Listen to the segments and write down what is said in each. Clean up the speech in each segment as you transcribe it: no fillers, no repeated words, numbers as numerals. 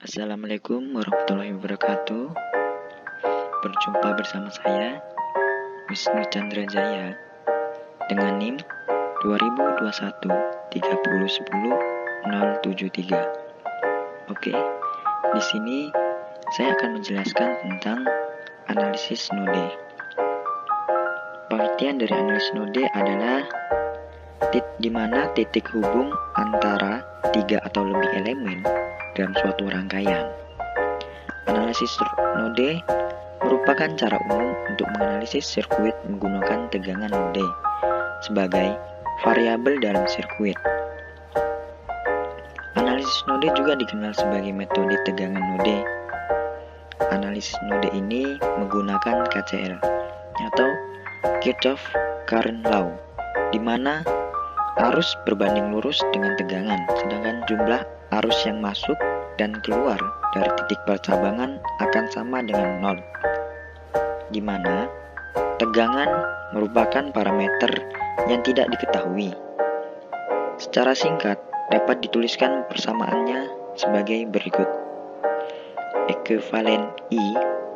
Assalamualaikum warahmatullahi wabarakatuh. Berjumpa bersama saya Wisnu Chandra Jaya dengan NIM 2021 3010 073. Oke, di sini saya akan menjelaskan tentang analisis node. Pengertian dari analisis node adalah di mana titik hubung antara tiga atau lebih elemen dalam suatu rangkaian. Analisis node merupakan cara umum untuk menganalisis sirkuit menggunakan tegangan node sebagai variabel dalam sirkuit. Analisis node juga dikenal sebagai metode tegangan node. Analisis node ini menggunakan KCL atau Kirchhoff Current Law, di mana arus berbanding lurus dengan tegangan, sedangkan jumlah arus yang masuk dan keluar dari titik percabangan akan sama dengan 0, di mana tegangan merupakan parameter yang tidak diketahui. Secara singkat, dapat dituliskan persamaannya sebagai berikut. Ekuivalen I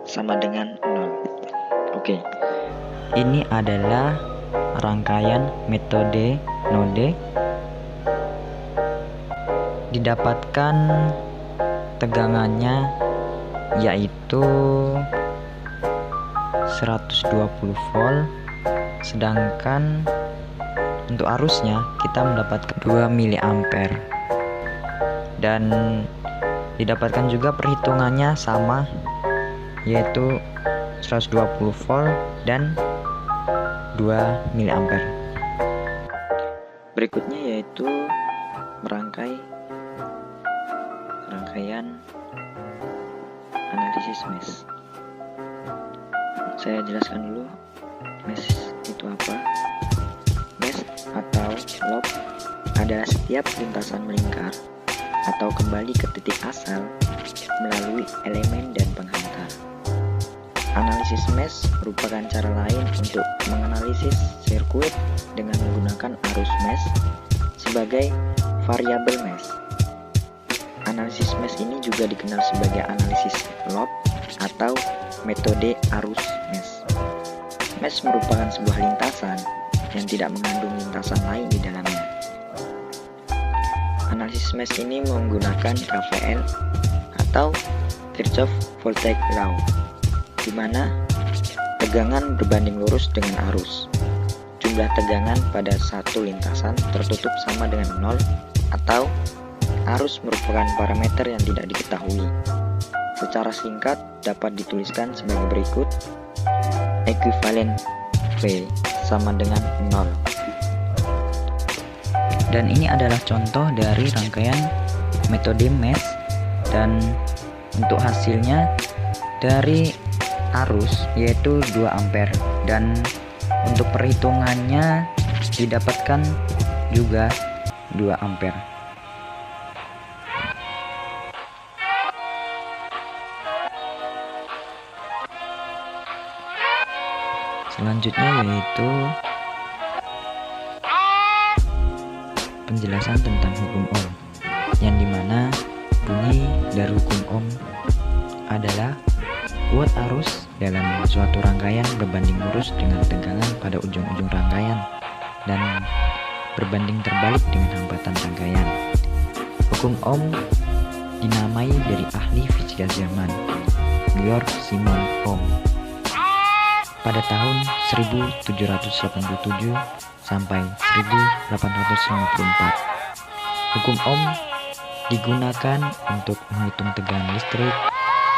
sama dengan 0. Oke. Ini adalah rangkaian metode node. Didapatkan tegangannya yaitu 120 volt, sedangkan untuk arusnya kita mendapatkan 2 mA, dan didapatkan juga perhitungannya sama, yaitu 120 volt dan 2 mA. Berikutnya yaitu rangkaian analisis mesh. Saya jelaskan dulu mesh itu apa. Mesh atau loop adalah setiap lintasan melingkar atau kembali ke titik asal melalui elemen dan penghantar. Analisis mesh merupakan cara lain untuk menganalisis sirkuit dengan menggunakan arus mesh sebagai variabel mesh. Analisis mesh ini juga dikenal sebagai analisis loop atau metode arus mesh. Mesh merupakan sebuah lintasan yang tidak mengandung lintasan lain di dalamnya. Analisis mesh ini menggunakan KVL atau Kirchhoff Voltage Law, di mana tegangan berbanding lurus dengan arus. Jumlah tegangan pada satu lintasan tertutup sama dengan 0, atau arus merupakan parameter yang tidak diketahui. Secara singkat dapat dituliskan sebagai berikut. Ekuivalen V sama dengan 0. Dan ini adalah contoh dari rangkaian metode mesh, dan untuk hasilnya dari arus yaitu 2 ampere, dan untuk perhitungannya didapatkan juga 2 ampere. Selanjutnya yaitu penjelasan tentang hukum Ohm, yang dimana bunyi dari hukum Ohm adalah kuat arus dalam suatu rangkaian berbanding lurus dengan tegangan pada ujung-ujung rangkaian dan berbanding terbalik dengan hambatan rangkaian. Hukum Ohm dinamai dari ahli fisika Jerman Georg Simon Ohm pada tahun 1787 sampai 1854. Hukum Ohm digunakan untuk menghitung tegangan listrik,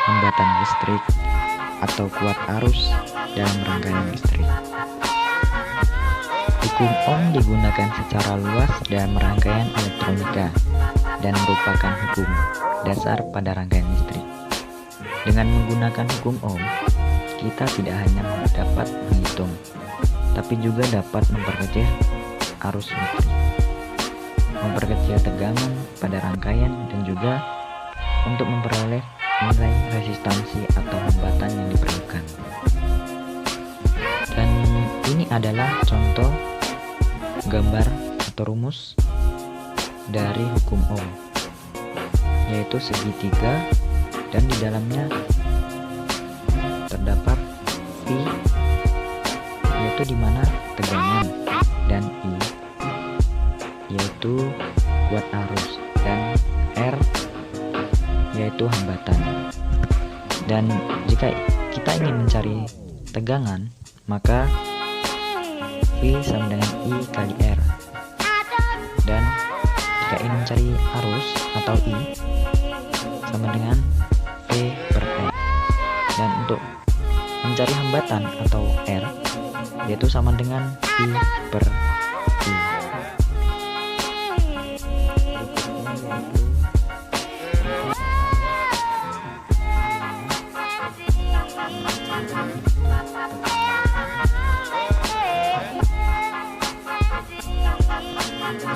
hambatan listrik, atau kuat arus dalam rangkaian listrik. Hukum Ohm digunakan secara luas dalam rangkaian elektronika dan merupakan hukum dasar pada rangkaian listrik. Dengan menggunakan hukum Ohm, kita tidak hanya dapat menghitung, tapi juga dapat memperkecil arus listrik, memperkecil tegangan pada rangkaian, dan juga untuk memperoleh nilai resistansi atau hambatan yang diperlukan. Dan ini adalah contoh gambar atau rumus dari hukum Ohm. yaitu segitiga, dan di dalamnya terdapat V, yaitu dimana tegangan, dan I, yaitu kuat arus, dan R, yaitu hambatan. Dan jika kita ingin mencari tegangan, maka V sama dengan I kali R. Dan jika ingin mencari arus atau I, sama dengan V per R. Dan untuk mencari hambatan atau R, yaitu sama dengan I per I.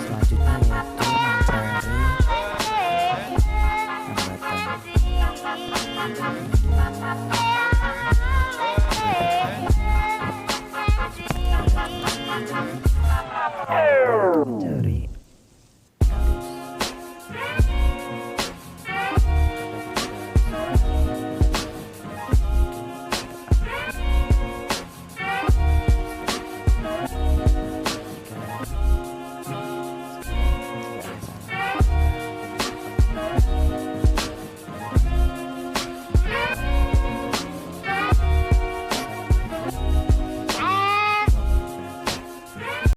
Selanjutnya yaitu mencari hambatan.